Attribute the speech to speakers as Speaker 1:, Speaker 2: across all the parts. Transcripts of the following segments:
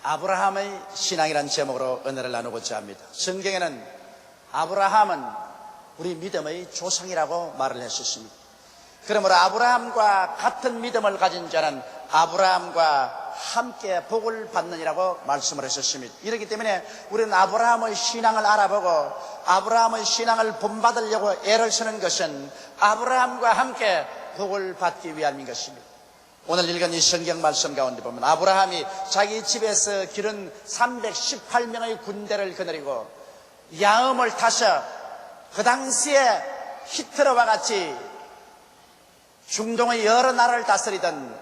Speaker 1: 아브라함의 신앙이라는 제목으로 은혜를 나누고자 합니다. 성경에는 아브라함은 우리 믿음의 조상이라고 말을 했었습니다. 그러므로 아브라함과 같은 믿음을 가진 자는 아브라함과 함께 복을 받느니라고 말씀을 했었습니다. 이렇기 때문에 우리는 아브라함의 신앙을 알아보고 아브라함의 신앙을 본받으려고 애를 쓰는 것은 아브라함과 함께 복을 받기 위함인 것입니다. 오늘 읽은 이 성경 말씀 가운데 보면 아브라함이 자기 집에서 기른 318명의 군대를 거느리고 야음을 타서 그 당시에 히틀러와 같이 중동의 여러 나라를 다스리던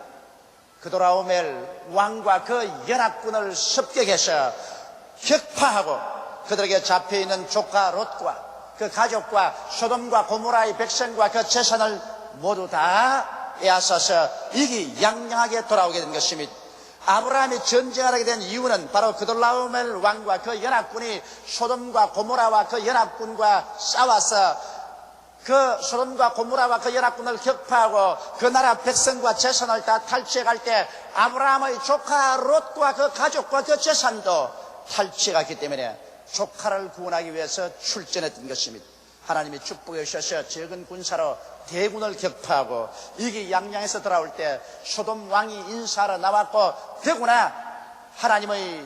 Speaker 1: 그도라오멜 왕과 그 연합군을 습격해서 격파하고 그들에게 잡혀있는 조카 롯과 그 가족과 소돔과 고모라의 백성과 그 재산을 모두 다 빼앗아서 이기양양하게 돌아오게 된 것입니다. 아브라함이 전쟁하게 된 이유는 바로 그돌라오멜 왕과 그 연합군이 소돔과 고모라와 그 연합군과 싸워서 그 소돔과 고모라와 그 연합군을 격파하고 그 나라 백성과 재산을 다 탈취해갈 때 아브라함의 조카 롯과 그 가족과 그 재산도 탈취해갔기 때문에 조카를 구원하기 위해서 출전했던 것입니다. 하나님이 축복해 주셔서 적은 군사로 대군을 격파하고 이기양양해서 돌아올 때 소돔 왕이 인사하러 나왔고 더구나 하나님의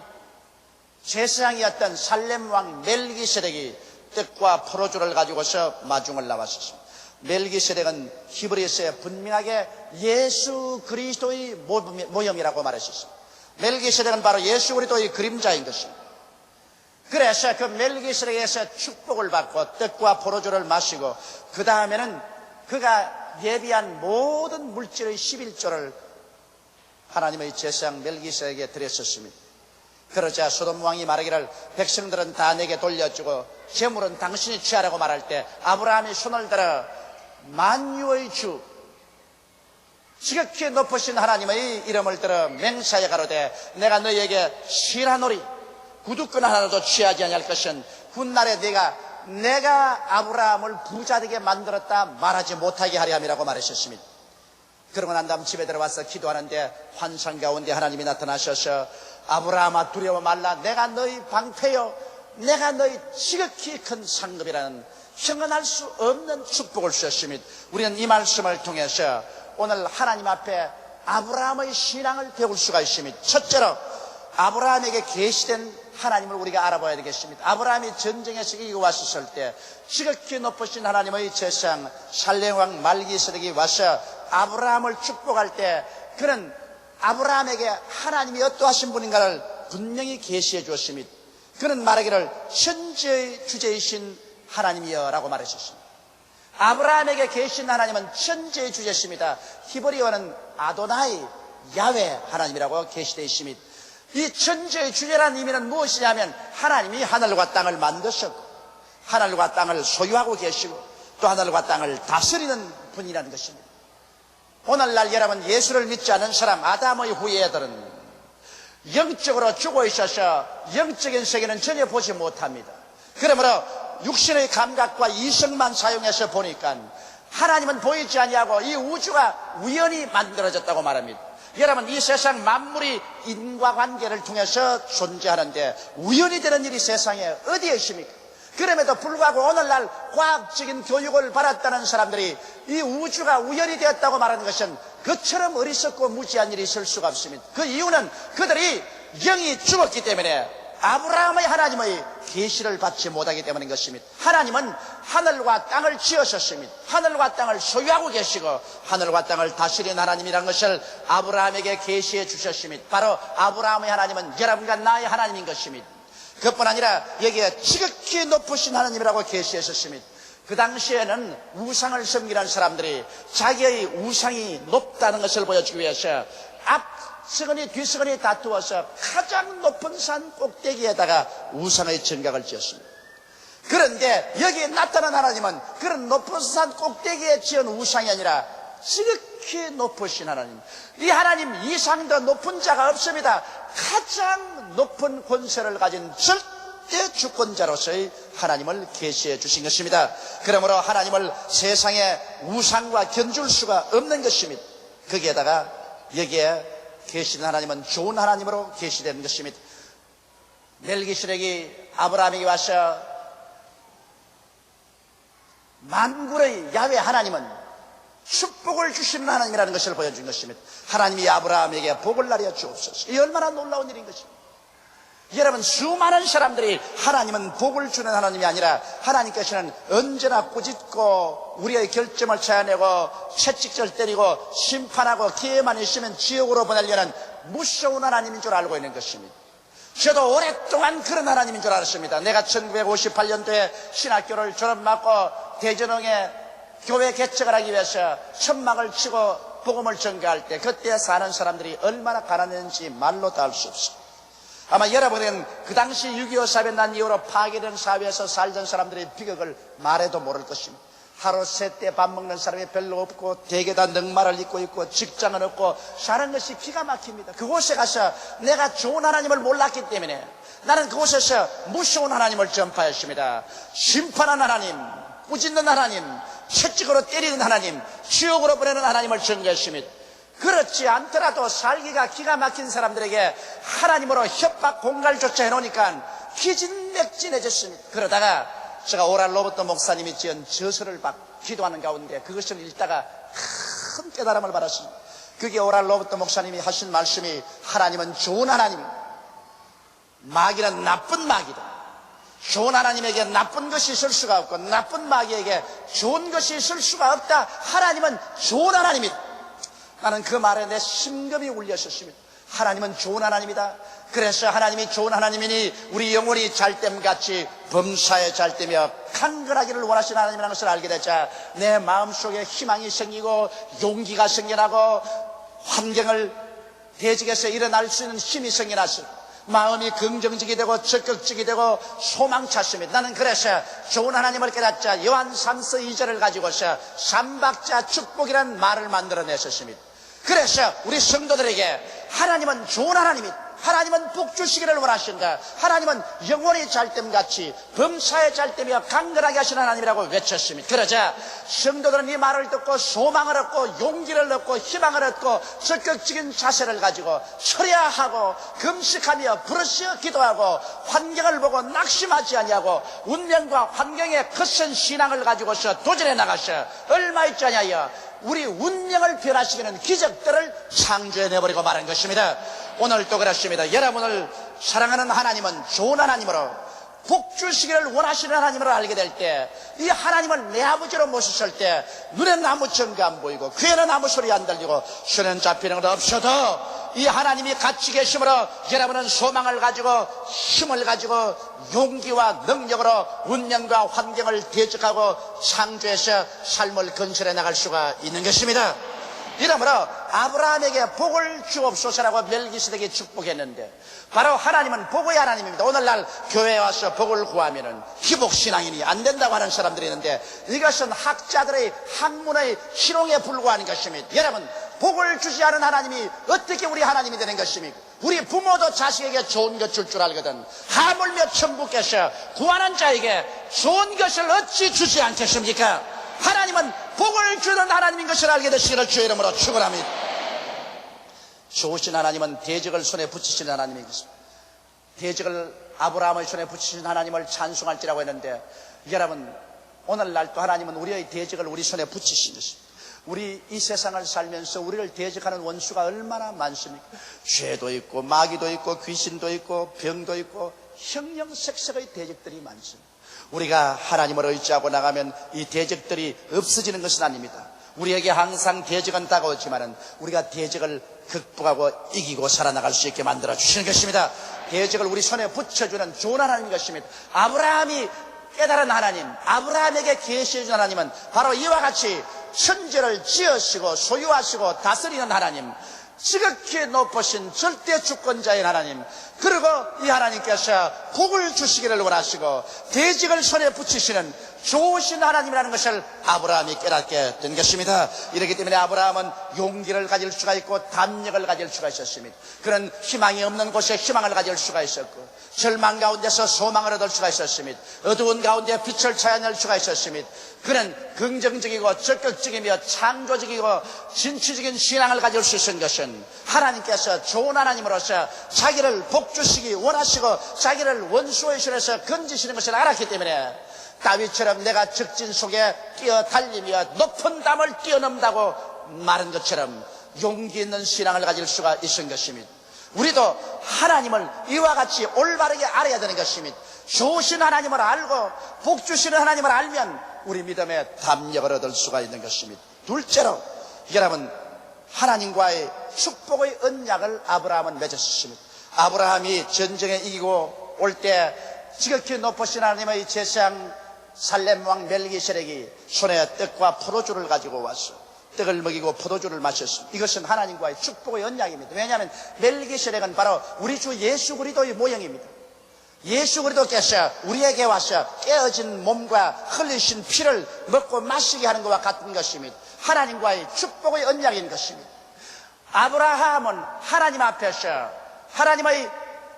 Speaker 1: 제사장이었던 살렘 왕 멜기세덱이 떡과 포도주를 가지고서 마중을 나왔습니다. 멜기세덱은 히브리서에 분명하게 예수 그리스도의 모형이라고 말했습니다. 멜기세덱은 바로 예수 그리스도의 그림자인 것입니다. 그래서 그 멜기세덱에서 축복을 받고 떡과 포도주를 마시고 그 다음에는 그가 예비한 모든 물질의 11조를 하나님의 제사장 멜기세덱에게 드렸었습니다. 그러자 소돔 왕이 말하기를 백성들은 다 내게 돌려주고 재물은 당신이 취하라고 말할 때 아브라함이 손을 들어 만유의 주 지극히 높으신 하나님의 이름을 들어 맹세하여 가로되 내가 너희에게 실하노리 구두끈 하나도 취하지 아니할 것은 훗날에 내가 아브라함을 부자되게 만들었다 말하지 못하게 하려 함이라고 말하셨습니다. 그러고 난 다음 집에 들어와서 기도하는데 환상 가운데 하나님이 나타나셔서 아브라함아 두려워 말라 내가 너희 방패요 내가 너희 지극히 큰 상급이라는 형언할 수 없는 축복을 주셨습니다. 우리는 이 말씀을 통해서 오늘 하나님 앞에 아브라함의 신앙을 배울 수가 있습니다. 첫째로 아브라함에게 계시된 하나님을 우리가 알아봐야 되겠습니다. 아브라함이 전쟁에서 이기고 왔었을 때 지극히 높으신 하나님의 제사장 살렘 왕 멜기세덱이 와서 아브라함을 축복할 때 그는 아브라함에게 하나님이 어떠하신 분인가를 분명히 계시해 주었습니다. 그는 말하기를 천지의 주제이신 하나님이여 라고 말했었습니다. 아브라함에게 계신 하나님은 천지의 주제십니다. 히브리어는 아도나이 야훼 하나님이라고 계시되어 있습니다. 이 천지의 주제라는 의미는 무엇이냐면 하나님이 하늘과 땅을 만드셨고 하늘과 땅을 소유하고 계시고 또 하늘과 땅을 다스리는 분이라는 것입니다. 오늘날 여러분 예수를 믿지 않은 사람 아담의 후예들은 영적으로 죽어 있어서 영적인 세계는 전혀 보지 못합니다. 그러므로 육신의 감각과 이성만 사용해서 보니까 하나님은 보이지 아니하고 이 우주가 우연히 만들어졌다고 말합니다. 여러분 이 세상 만물이 인과관계를 통해서 존재하는데 우연히 되는 일이 세상에 어디에 있습니까? 그럼에도 불구하고 오늘날 과학적인 교육을 받았다는 사람들이 이 우주가 우연히 되었다고 말하는 것은 그처럼 어리석고 무지한 일이 있을 수가 없습니다. 그 이유는 그들이 영이 죽었기 때문에 아브라함의 하나님의 계시를 받지 못하기 때문인 것입니다. 하나님은 하늘과 땅을 지으셨습니다. 하늘과 땅을 소유하고 계시고 하늘과 땅을 다스리는 하나님이라는 것을 아브라함에게 계시해 주셨습니다. 바로 아브라함의 하나님은 여러분과 나의 하나님인 것입니다. 그뿐 아니라 여기에 지극히 높으신 하나님이라고 계시하셨습니다. 그 당시에는 우상을 섬기는 사람들이 자기의 우상이 높다는 것을 보여주기 위해서 앞서거니 뒤서거니 다투어서 가장 높은 산 꼭대기에다가 우상의 정각을 지었습니다. 그런데 여기에 나타난 하나님은 그런 높은 산 꼭대기에 지은 우상이 아니라 지극히 높으신 하나님, 이 하나님 이상 더 높은 자가 없습니다. 가장 높은 권세를 가진 절대 주권자로서의 하나님을 계시해 주신 것입니다. 그러므로 하나님을 세상에 우상과 견줄 수가 없는 것입니다. 거기에다가 여기에 계시된 하나님은 좋은 하나님으로 계시된 것입니다. 멜기세덱이 아브라함에게 와서 만군의 야훼 하나님은 축복을 주시는 하나님이라는 것을 보여준 것입니다. 하나님이 아브라함에게 복을 나려 주옵소서. 이 얼마나 놀라운 일인 것입니다. 여러분, 수많은 사람들이 하나님은 복을 주는 하나님이 아니라 하나님께서는 언제나 꾸짖고 우리의 결점을 찾아내고 채찍질 때리고 심판하고 기회만 있으면 지옥으로 보내려는 무서운 하나님인 줄 알고 있는 것입니다. 저도 오랫동안 그런 하나님인 줄 알았습니다. 내가 1958년도에 신학교를 졸업하고 대전흥에 교회 개척을 하기 위해서 천막을 치고 복음을 전가할 때 그때 사는 사람들이 얼마나 가난했는지 말로 다 할 수 없어요. 아마 여러분은 그 당시 6.25 사변 난 이후로 파괴된 사회에서 살던 사람들의 비극을 말해도 모를 것입니다. 하루 셋 때 밥 먹는 사람이 별로 없고 대개 다 넉마를 입고 있고 직장은 없고 사는 것이 기가 막힙니다. 그곳에 가서 내가 좋은 하나님을 몰랐기 때문에 나는 그곳에서 무서운 하나님을 전파했습니다. 심판하는 하나님, 꾸짖는 하나님, 채찍으로 때리는 하나님, 지옥으로 보내는 하나님을 전개했습니다. 그렇지 않더라도 살기가 기가 막힌 사람들에게 하나님으로 협박 공갈조차 해놓으니까 기진맥진해졌습니다. 그러다가 제가 오랄 로버트 목사님이 지은 저서를 기도하는 가운데 그것을 읽다가 큰 깨달음을 받았습니다. 그게 오랄 로버트 목사님이 하신 말씀이 하나님은 좋은 하나님입니다. 마귀는 나쁜 마귀다. 좋은 하나님에게 나쁜 것이 있을 수가 없고 나쁜 마귀에게 좋은 것이 있을 수가 없다. 하나님은 좋은 하나님이다. 나는 그 말에 내 심금이 울렸었습니다. 하나님은 좋은 하나님이다. 그래서 하나님이 좋은 하나님이니 우리 영혼이 잘됨같이 범사에 잘되며 강건하기를 원하시는 하나님이라는 것을 알게 되자 내 마음속에 희망이 생기고 용기가 생겨나고 환경을 대적해서 일어날 수 있는 힘이 생겨나서 마음이 긍정적이 되고 적극적이 되고 소망찼습니다. 나는 그래서 좋은 하나님을 깨닫자 요한 3서 2절을 가지고서 삼박자 축복이라는 말을 만들어냈었습니다. 그래서 우리 성도들에게 하나님은 좋은 하나님이다. 하나님은 복 주시기를 원하신다. 하나님은 영원히 잘됨같이 범사에 잘되며 강건하게 하시는 하나님이라고 외쳤습니다. 그러자 성도들은 이 말을 듣고 소망을 얻고 용기를 얻고 희망을 얻고 적극적인 자세를 가지고 철야하고 금식하며 부르짖어 기도하고 환경을 보고 낙심하지 아니하고 운명과 환경에 거센 신앙을 가지고서 도전해 나가서 얼마 있지 아니하여 우리 운명을 변화시키는 기적들을 창조해내버리고 말한 것입니다. 오늘도 그렇습니다. 여러분을 사랑하는 하나님은 좋은 하나님으로 복 주시기를 원하시는 하나님을 알게 될 때 이 하나님을 내 아버지로 모셨을 때 눈에는 아무 증거 안 보이고 귀에는 아무 소리 안 들리고 손은 잡히는 것 없어도 이 하나님이 같이 계심으로 여러분은 소망을 가지고 힘을 가지고 용기와 능력으로 운명과 환경을 대적하고 창조해서 삶을 건설해 나갈 수가 있는 것입니다. 이러므로 아브라함에게 복을 주옵소서라고 멜기세덱이 축복했는데 바로 하나님은 복의 하나님입니다. 오늘날 교회에 와서 복을 구하면은 희복신앙인이 안 된다고 하는 사람들이 있는데 이것은 학자들의 학문의 희롱에 불과한 것입니다. 여러분, 복을 주지 않은 하나님이 어떻게 우리 하나님이 되는 것입니까? 우리 부모도 자식에게 좋은 것 줄 알거든 하물며 천부께서 구하는 자에게 좋은 것을 어찌 주지 않겠습니까? 하나님은 복을 주는 하나님인 것을 알게 되시기를 주의 이름으로 축원합니다. 좋으신 하나님은 대적을 손에 붙이시는 하나님인 것입니다. 대적을 아브라함의 손에 붙이신 하나님을 찬송할지라고 했는데 여러분, 오늘날도 하나님은 우리의 대적을 우리 손에 붙이신 것입니다. 우리 이 세상을 살면서 우리를 대적하는 원수가 얼마나 많습니까? 죄도 있고 마귀도 있고 귀신도 있고 병도 있고 형형색색의 대적들이 많습니다. 우리가 하나님을 의지하고 나가면 이 대적들이 없어지는 것은 아닙니다. 우리에게 항상 대적은 다가오지만은 우리가 대적을 극복하고 이기고 살아나갈 수 있게 만들어 주시는 것입니다. 대적을 우리 손에 붙여주는 좋은 하나님인 것입니다. 아브라함이 깨달은 하나님, 아브라함에게 계시해 준 하나님은 바로 이와 같이 천지를 지으시고 소유하시고 다스리는 하나님, 지극히 높으신 절대 주권자인 하나님, 그리고 이 하나님께서 복을 주시기를 원하시고 대적을 손에 붙이시는 좋으신 하나님이라는 것을 아브라함이 깨닫게 된 것입니다. 이렇기 때문에 아브라함은 용기를 가질 수가 있고 담력을 가질 수가 있었습니다. 그런 희망이 없는 곳에 희망을 가질 수가 있었고, 절망 가운데서 소망을 얻을 수가 있었습니다. 어두운 가운데 빛을 찾아낼 수가 있었습니다. 그는 긍정적이고 적극적이며 창조적이고 진취적인 신앙을 가질 수 있는 것은 하나님께서 좋은 하나님으로서 자기를 복주시기 원하시고 자기를 원수의 손에서 건지시는 것을 알았기 때문에, 다윗처럼 내가 적진 속에 뛰어달리며 높은 담을 뛰어넘다고 말한 것처럼 용기 있는 신앙을 가질 수가 있는 것입니다. 우리도 하나님을 이와 같이 올바르게 알아야 되는 것입니다. 좋으신 하나님을 알고 복 주시는 하나님을 알면 우리 믿음에 담력을 얻을 수가 있는 것입니다. 둘째로, 여러분, 하나님과의 축복의 언약을 아브라함은 맺었습니다. 아브라함이 전쟁에 이기고 올 때 지극히 높으신 하나님의 제사장 살렘 왕 멜기세덱이 손에 떡과 포도주를 가지고 와서 떡을 먹이고 포도주를 마셨습니다. 이것은 하나님과의 축복의 언약입니다. 왜냐하면 멜기세덱은 바로 우리 주 예수 그리스도의 모형입니다. 예수 그리스도께서 우리에게 와서 깨어진 몸과 흘리신 피를 먹고 마시게 하는 것과 같은 것입니다. 하나님과의 축복의 언약인 것입니다. 아브라함은 하나님 앞에서 하나님의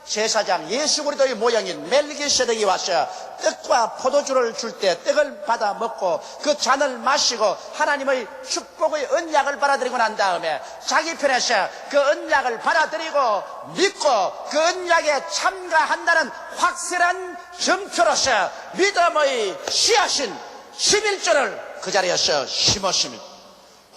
Speaker 1: 제사장 예수 그리스도의 모형인 멜기세덱이 와서 떡과 포도주를 줄 때 떡을 받아 먹고 그 잔을 마시고 하나님의 축복의 언약을 받아들이고 난 다음에 자기 편에서 그 언약을 받아들이고 믿고 그 언약에 참가한다는 확실한 증표로서 믿음의 씨앗인 11조를 그 자리에서 심었습니다.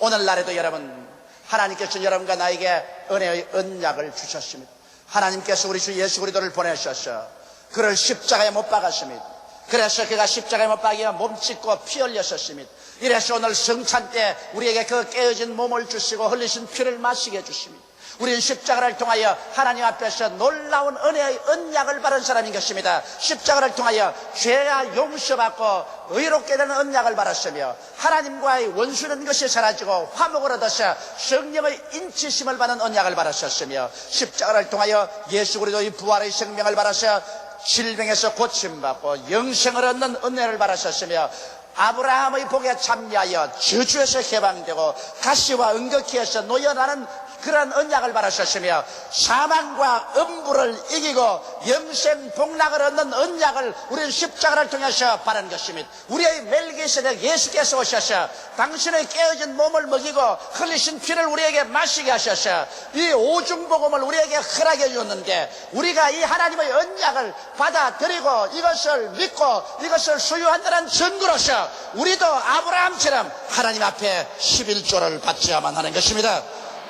Speaker 1: 오늘날에도 여러분, 하나님께서 여러분과 나에게 은혜의 언약을 주셨습니다. 하나님께서 우리 주 예수 그리스도를 보내셔서 그를 십자가에 못 박았습니다. 그래서 그가 십자가에 못 박여 몸짓고 피 흘렸었습니다. 이래서 오늘 성찬 때 우리에게 그 깨어진 몸을 주시고 흘리신 피를 마시게 해주십니다. 우리는 십자가를 통하여 하나님 앞에서 놀라운 은혜의 언약을 받은 사람인 것입니다. 십자가를 통하여 죄가 용서받고 의롭게 되는 언약을 받았으며 하나님과의 원수는 것이 사라지고 화목을 얻어서 성령의 인치심을 받는 언약을 받았었으며 십자가를 통하여 예수 그리스도의 부활의 생명을 받아서 질병에서 고침받고 영생을 얻는 은혜를 받았었으며 아브라함의 복에 참여하여 저주에서 해방되고 가시와 은거키에서 놓여나는 그런 언약을 받으셨으며 사망과 음부를 이기고 영생 복락을 얻는 언약을 우리는 십자가를 통해서 받은 것입니다. 우리의 멜기세덱 예수께서 오셔서 당신의 깨어진 몸을 먹이고 흘리신 피를 우리에게 마시게 하셔서 이 오중복음을 우리에게 허락해 주었는데, 우리가 이 하나님의 언약을 받아들이고 이것을 믿고 이것을 수유한다는 증거로서 우리도 아브라함처럼 하나님 앞에 11조를 받져야만 하는 것입니다.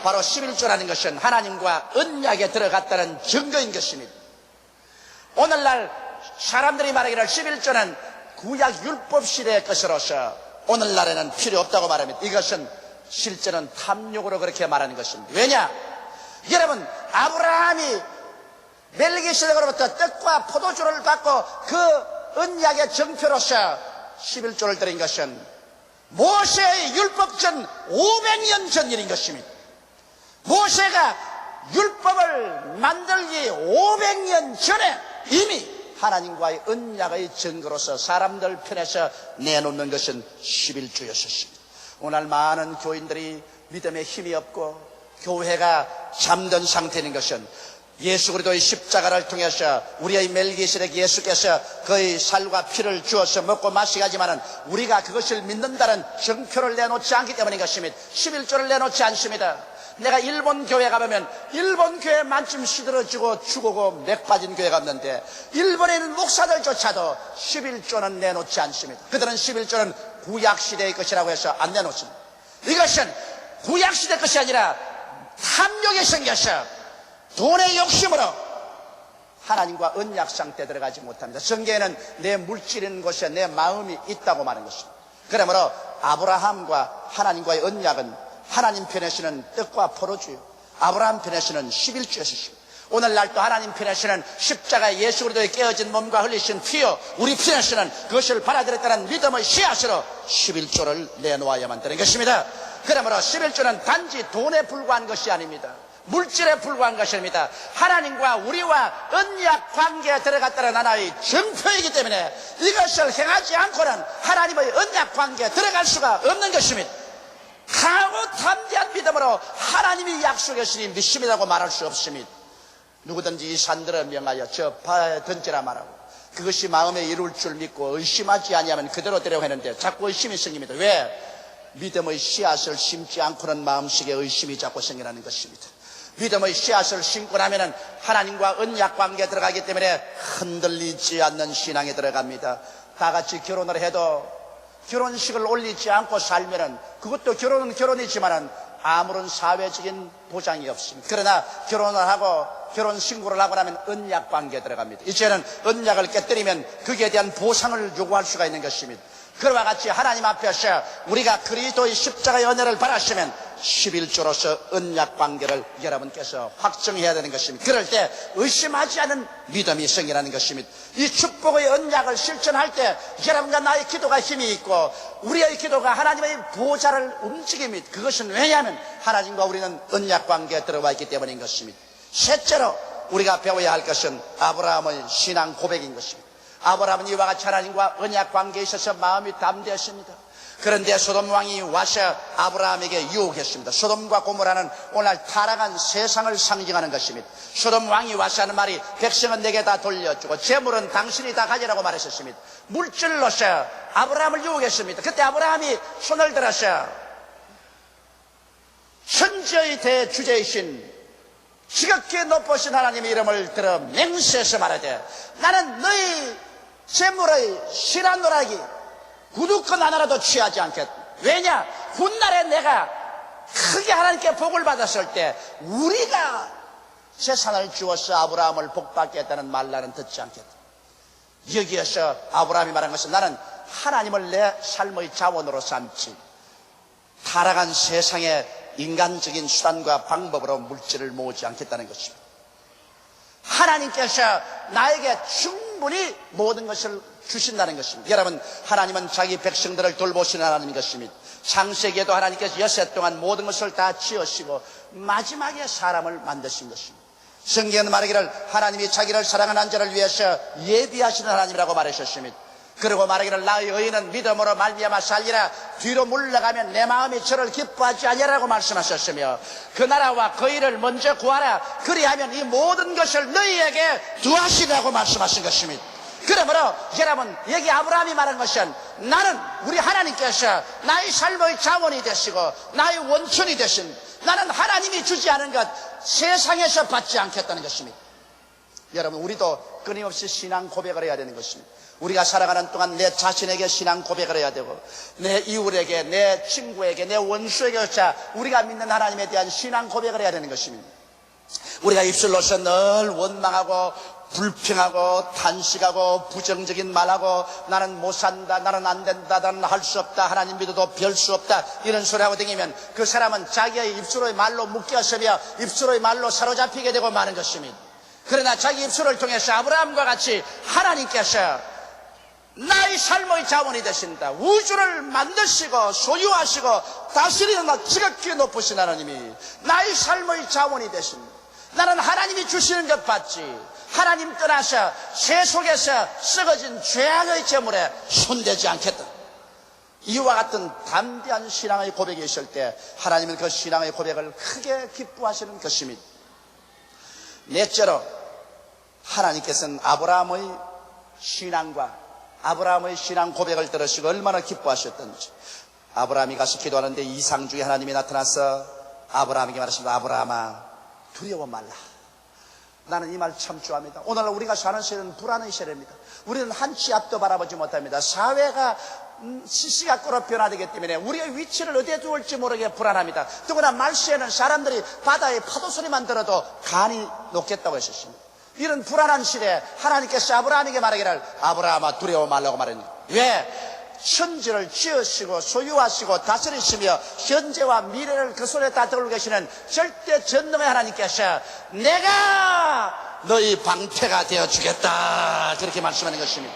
Speaker 1: 바로 11조라는 것은 하나님과 언약에 들어갔다는 증거인 것입니다. 오늘날 사람들이 말하기를 11조는 구약 율법 시대의 것으로서 오늘날에는 필요 없다고 말합니다. 이것은 실제는 탐욕으로 그렇게 말하는 것입니다. 왜냐? 여러분, 아브라함이 멜기세덱으로부터 떡과 포도주를 받고 그 언약의 정표로서 11조를 드린 것은 모세의 율법 전 500년 전 일인 것입니다. 모세가 율법을 만들기 500년 전에 이미 하나님과의 언약의 증거로서 사람들 편에서 내놓는 것은 11조였습니다. 오늘 많은 교인들이 믿음에 힘이 없고 교회가 잠든 상태인 것은 예수 그리스도의 십자가를 통해서 우리의 멜기세덱 예수께서 그의 살과 피를 주어서 먹고 마시게 하지만은 우리가 그것을 믿는다는 증표를 내놓지 않기 때문인 것입니다. 11조를 내놓지 않습니다. 내가 일본 교회 가보면 일본 교회 만쯤 시들어지고 죽고 맥 빠진 교회가 없는데 일본에 있는 목사들조차도 11조는 내놓지 않습니다. 그들은 11조는 구약시대의 것이라고 해서 안 내놓습니다. 이것은 구약시대 것이 아니라 탐욕에 생겨서 돈의 욕심으로 하나님과 언약 상태에 들어가지 못합니다. 성경에는 내 물질인 곳에 내 마음이 있다고 말하는 것입니다. 그러므로 아브라함과 하나님과의 언약은 하나님 편에서는 떡과 포도주요, 아브라함 편에서는 11조였습니다. 오늘날 또 하나님 편에서는 십자가의 예수 그리스도의 깨어진 몸과 흘리신 피요, 우리 편에서는 그것을 받아들였다는 믿음의 씨앗으로 11조를 내놓아야만 되는 것입니다. 그러므로 11조는 단지 돈에 불과한 것이 아닙니다. 물질에 불과한 것입니다. 하나님과 우리와 언약 관계에 들어갔다는 하나의 증표이기 때문에 이것을 행하지 않고는 하나님의 언약 관계에 들어갈 수가 없는 것입니다. 강하고 담대한 믿음으로 하나님이 약속하시니 믿습니다고 말할 수 없습니다. 누구든지 이 산들을 명하여 저 바다에 던지라 말하고 그것이 마음에 이룰 줄 믿고 의심하지 아니하면 그대로 되려고 했는데 자꾸 의심이 생깁니다. 왜? 믿음의 씨앗을 심지 않고는 마음속에 의심이 자꾸 생겨나는 것입니다. 믿음의 씨앗을 심고 나면은 하나님과 언약 관계에 들어가기 때문에 흔들리지 않는 신앙에 들어갑니다. 다 같이 결혼을 해도 결혼식을 올리지 않고 살면은 그것도 결혼은 결혼이지만은 아무런 사회적인 보장이 없습니다. 그러나 결혼을 하고 결혼 신고를 하고 나면 언약 관계에 들어갑니다. 이제는 언약을 깨뜨리면 거기에 대한 보상을 요구할 수가 있는 것입니다. 그와 같이 하나님 앞에서 우리가 그리스도의 십자가의 은혜를 받았으면 11조로서 언약 관계를 여러분께서 확정해야 되는 것입니다. 그럴 때 의심하지 않은 믿음이 생기는 것입니다. 이 축복의 언약을 실천할 때 여러분과 나의 기도가 힘이 있고 우리의 기도가 하나님의 보좌를 움직입니다. 그것은 왜냐하면 하나님과 우리는 언약 관계에 들어와 있기 때문인 것입니다. 셋째로 우리가 배워야 할 것은 아브라함의 신앙 고백인 것입니다. 아브라함은 이와 같이 하나님과 언약 관계에 있어서 마음이 담대했습니다. 그런데 소돔 왕이 와서 아브라함에게 유혹했습니다. 소돔과 고모라는 오늘 타락한 세상을 상징하는 것입니다. 소돔 왕이 와서 하는 말이 백성은 내게 다 돌려주고 재물은 당신이 다 가지라고 말했었습니다. 물질로서 아브라함을 유혹했습니다. 그때 아브라함이 손을 들어서 천지의 대주제이신 지극히 높으신 하나님의 이름을 들어 맹세해서 말하되 나는 너희 재물의 실한노라기 구두권 하나라도 취하지 않겠다. 왜냐? 훗날에 내가 크게 하나님께 복을 받았을 때 우리가 재산을 주어서 아브라함을 복받게 했다는 말 나는 듣지 않겠다. 여기에서 아브라함이 말한 것은 나는 하나님을 내 삶의 자원으로 삼지 타락한 세상의 인간적인 수단과 방법으로 물질을 모으지 않겠다는 것입니다. 하나님께서 나에게 충분히 모든 것을 주신다는 것입니다. 여러분, 하나님은 자기 백성들을 돌보시는 하나님인 것입니다. 창세기에도 하나님께서 여세 동안 모든 것을 다 지으시고 마지막에 사람을 만드신 것입니다. 성경은 말하기를 하나님이 자기를 사랑하는 자를 위해서 예비하시는 하나님이라고 말하셨습니다. 그리고 말하기를 나의 의인은 믿음으로 말미암아 살리라. 뒤로 물러가면 내 마음이 저를 기뻐하지 아니하라고 말씀하셨으며 그 나라와 그 일을 먼저 구하라. 그리하면 이 모든 것을 너희에게 두하시라고 말씀하신 것입니다. 그러므로 여러분, 여기 아브라함이 말한 것은 나는 우리 하나님께서 나의 삶의 자원이 되시고 나의 원천이 되신 나는 하나님이 주지 않은 것 세상에서 받지 않겠다는 것입니다. 여러분, 우리도 끊임없이 신앙 고백을 해야 되는 것입니다. 우리가 살아가는 동안 내 자신에게 신앙 고백을 해야 되고 내 이웃에게, 내 친구에게, 내 원수에게조차 우리가 믿는 하나님에 대한 신앙 고백을 해야 되는 것입니다. 우리가 입술로서 늘 원망하고 불평하고 탄식하고 부정적인 말하고 나는 못 산다, 나는 안 된다, 나는 할 수 없다, 하나님 믿어도 별 수 없다 이런 소리 하고 다니면 그 사람은 자기의 입술의 말로 묶여서며 입술의 말로 사로잡히게 되고 마는 것입니다. 그러나 자기 입술을 통해서 아브라함과 같이 하나님께서 나의 삶의 자원이 되신다. 우주를 만드시고 소유하시고 다스리는 나 지극히 높으신 하나님이 나의 삶의 자원이 되신다. 나는 하나님이 주시는 것 받지 하나님 떠나서 새 속에서 썩어진 죄악의 재물에 손대지 않겠다. 이와 같은 담대한 신앙의 고백이 있을 때 하나님은 그 신앙의 고백을 크게 기뻐하시는 것입니다. 넷째로 하나님께서는 아브라함의 신앙과 아브라함의 신앙 고백을 들으시고 얼마나 기뻐하셨던지 아브라함이 가서 기도하는데 이상 중에 하나님이 나타나서 아브라함에게 말하십니다. 아브라함아 두려워 말라. 나는 이 말 참 좋아합니다. 오늘 우리가 사는 시대는 불안의 시대입니다. 우리는 한 치 앞도 바라보지 못합니다. 사회가 시시각각으로 변화되기 때문에 우리의 위치를 어디에 두을지 모르게 불안합니다. 더구나 말세에는 사람들이 바다의 파도 소리만 들어도 간이 녹겠다고 했었습니다. 이런 불안한 시대에 하나님께서 아브라함에게 말하기를 아브라함아 두려워 말라고 말했니. 왜? 천지를 지으시고 소유하시고 다스리시며 현재와 미래를 그 손에 다 들고 계시는 절대 전능의 하나님께서 내가 너희 방패가 되어주겠다 그렇게 말씀하는 것입니다.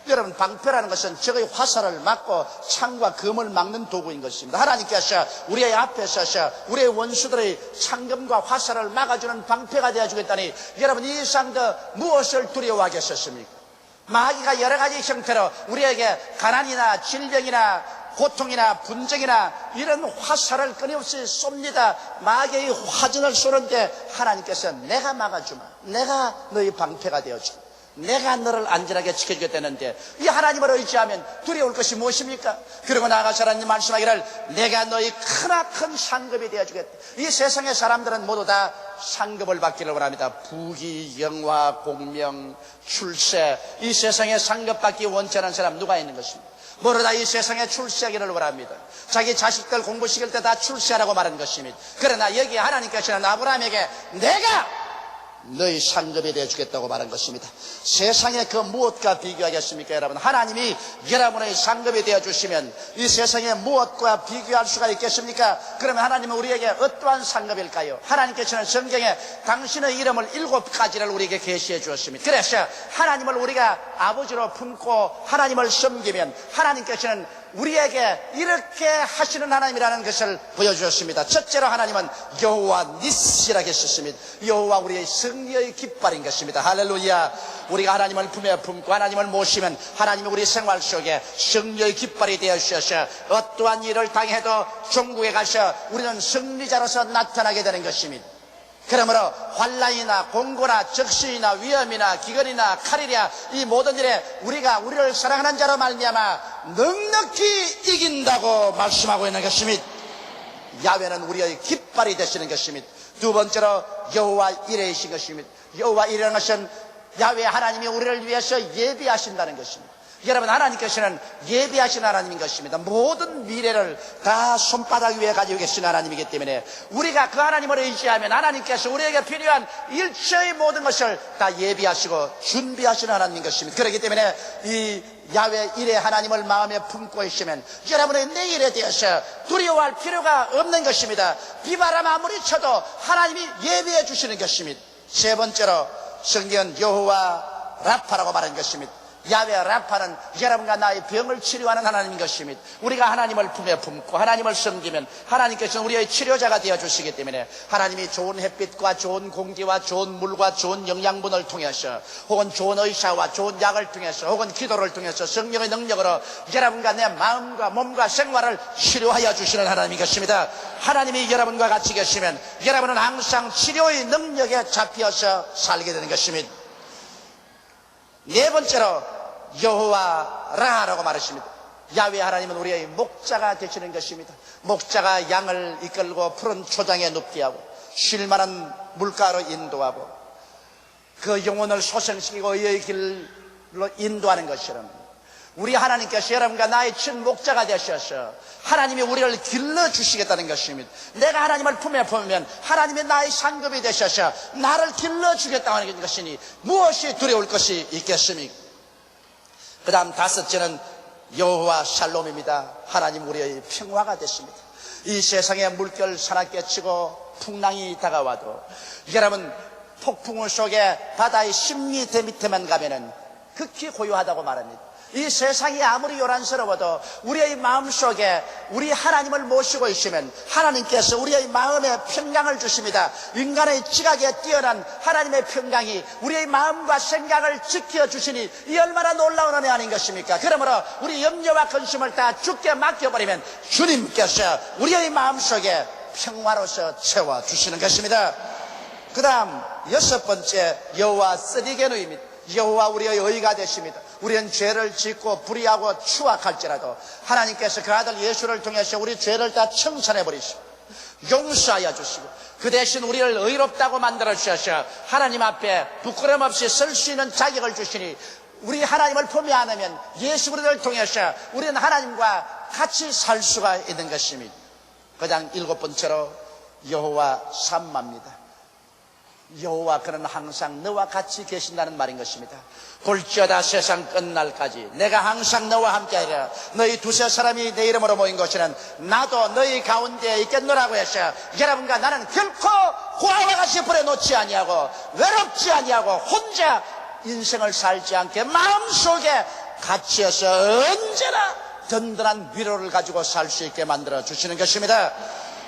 Speaker 1: 여러분, 방패라는 것은 적의 화살을 막고 창과 검을 막는 도구인 것입니다. 하나님께서 우리의 앞에 서서 우리의 원수들의 창검과 화살을 막아주는 방패가 되어주겠다니, 여러분, 이 이상 더 무엇을 두려워하겠습니까? 마귀가 여러 가지 형태로 우리에게 가난이나 질병이나 고통이나 분쟁이나 이런 화살을 끊임없이 쏩니다. 마귀의 화전을 쏘는데 하나님께서 내가 막아주마, 내가 너희 방패가 되어주마, 내가 너를 안전하게 지켜주겠다는데, 이 하나님을 의지하면 두려울 것이 무엇입니까? 그리고 나아가서 하나님 말씀하기를 내가 너희 크나큰 상급이 되어주겠다. 이 세상의 사람들은 모두 다 상급을 받기를 원합니다. 부귀, 영화, 공명, 출세, 이 세상에 상급 받기 원치 않은 사람 누가 있는 것입니까? 모두 다 이 세상에 출세하기를 원합니다. 자기 자식들 공부시킬 때 다 출세하라고 말한 것입니다. 그러나 여기 하나님께서는 아브라함에게 내가 너희 상급이 되어주겠다고 말한 것입니다. 세상에 그 무엇과 비교하겠습니까, 여러분? 하나님이 여러분의 상급이 되어주시면 이 세상에 무엇과 비교할 수가 있겠습니까? 그러면 하나님은 우리에게 어떠한 상급일까요? 하나님께서는 성경에 당신의 이름을 7가지를 우리에게 계시해 주었습니다. 그래서 하나님을 우리가 아버지로 품고 하나님을 섬기면 하나님께서는 우리에게 이렇게 하시는 하나님이라는 것을 보여주셨습니다. 첫째로 하나님은 여호와 니시라고 했었습니다. 여호와 우리의 승리의 깃발인 것입니다. 할렐루야. 우리가 하나님을 품에 품고 하나님을 모시면 하나님이 우리 생활 속에 승리의 깃발이 되어주셔서 어떠한 일을 당해도 종국에 가서 우리는 승리자로서 나타나게 되는 것입니다. 그러므로 환난이나 공고나 적신이나 위험이나 기근이나 칼이랴 이 모든 일에 우리가 우리를 사랑하는 자로 말미암아 넉넉히 이긴다고 말씀하고 있는 것입니다. 야훼는 우리의 깃발이 되시는 것입니다. 두 번째로 여호와 이레이신 것입니다. 여호와 이레라는 것은 야훼 하나님이 우리를 위해서 예비하신다는 것입니다. 여러분, 하나님께서는 예비하신 하나님인 것입니다. 모든 미래를 다 손바닥 위에 가지고 계신 하나님이기 때문에 우리가 그 하나님을 의지하면 하나님께서 우리에게 필요한 일체의 모든 것을 다 예비하시고 준비하시는 하나님인 것입니다. 그렇기 때문에 이 야훼 이레 하나님을 마음에 품고 있으면 여러분의 내일에 대해서 두려워할 필요가 없는 것입니다. 비바람 아무리 쳐도 하나님이 예비해 주시는 것입니다. 세 번째로 성경은 여호와 라파라고 말한 것입니다. 야훼 라파는 여러분과 나의 병을 치료하는 하나님인 것입니다. 우리가 하나님을 품에 품고 하나님을 섬기면 하나님께서는 우리의 치료자가 되어주시기 때문에 하나님이 좋은 햇빛과 좋은 공기와 좋은 물과 좋은 영양분을 통해서 혹은 좋은 의사와 좋은 약을 통해서 혹은 기도를 통해서 성령의 능력으로 여러분과 내 마음과 몸과 생활을 치료하여 주시는 하나님인 것입니다. 하나님이 여러분과 같이 계시면 여러분은 항상 치료의 능력에 잡혀서 살게 되는 것입니다. 네 번째로 여호와 라하라고 말했습니다. 야훼 하나님은 우리의 목자가 되시는 것입니다. 목자가 양을 이끌고 푸른 초장에 눕게 하고 쉴만한 물가로 인도하고 그 영혼을 소생시키고 의의 길로 인도하는 것처럼 우리 하나님께서 여러분과 나의 친목자가 되셔서 하나님이 우리를 길러주시겠다는 것입니다. 내가 하나님을 품에 품으면 하나님이 나의 상급이 되셔서 나를 길러주겠다는 것이니 무엇이 두려울 것이 있겠습니까? 그 다음 다섯째는 여호와 샬롬입니다. 하나님 우리의 평화가 됐습니다. 이 세상에 물결 사납게 치고 풍랑이 다가와도 여러분 폭풍우 속에 바다의 10m 밑에만 가면은 극히 고요하다고 말합니다. 이 세상이 아무리 요란스러워도 우리의 마음속에 우리 하나님을 모시고 있으면 하나님께서 우리의 마음에 평강을 주십니다. 인간의 지각에 뛰어난 하나님의 평강이 우리의 마음과 생각을 지켜주시니 이 얼마나 놀라운 은혜 아닌 것입니까? 그러므로 우리 염려와 근심을 다 주께 맡겨버리면 주님께서 우리의 마음속에 평화로서 채워주시는 것입니다. 그 다음 여섯 번째 여호와 쓰디게누입니다. 여호와 우리의 의가 되십니다. 우리는 죄를 짓고 불의하고 추악할지라도 하나님께서 그 아들 예수를 통해서 우리 죄를 다 청산해 버리시고 용서하여 주시고 그 대신 우리를 의롭다고 만들어 주셔서 하나님 앞에 부끄럼 없이 설 수 있는 자격을 주시니 우리 하나님을 품에 안으면 예수 그리스도를 통해서 우리는 하나님과 같이 살 수가 있는 것입니다. 그다음 일곱 번째로 여호와 삼마입니다. 여호와 그는 항상 너와 같이 계신다는 말인 것입니다. 볼지어다 세상 끝날까지 내가 항상 너와 함께하리라. 너희 두세 사람이 내 이름으로 모인 것이는 나도 너희 가운데에 있겠노라고 해서 여러분과 나는 결코 고아와 같이 버려놓지 아니하고 외롭지 아니하고 혼자 인생을 살지 않게 마음속에 가치에서 언제나 든든한 위로를 가지고 살 수 있게 만들어 주시는 것입니다.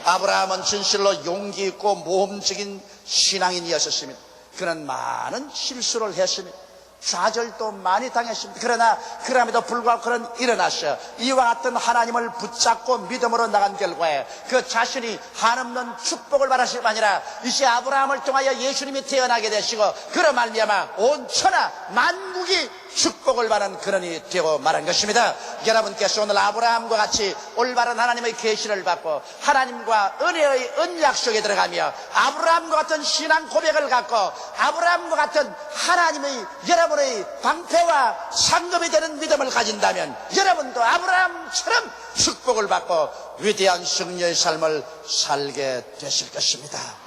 Speaker 1: 아브라함은 진실로 용기 있고 모험적인 신앙인이었습니다. 그는 많은 실수를 했습니다. 좌절도 많이 당했습니다. 그러나 그럼에도 불구하고 그는 일어났어요. 이와 같은 하나님을 붙잡고 믿음으로 나간 결과에 그 자신이 한없는 축복을 받았을 뿐 아니라 이제 아브라함을 통하여 예수님이 태어나게 되시고 그로 말미암아 온 천하 만국이 축복을 받는 그런이 되고 말한 것입니다. 여러분께서 오늘 아브라함과 같이 올바른 하나님의 계시를 받고 하나님과 은혜의 언약 속에 들어가며 아브라함과 같은 신앙 고백을 갖고 아브라함과 같은 하나님의 여러분의 방패와 상급이 되는 믿음을 가진다면 여러분도 아브라함처럼 축복을 받고 위대한 승리의 삶을 살게 되실 것입니다.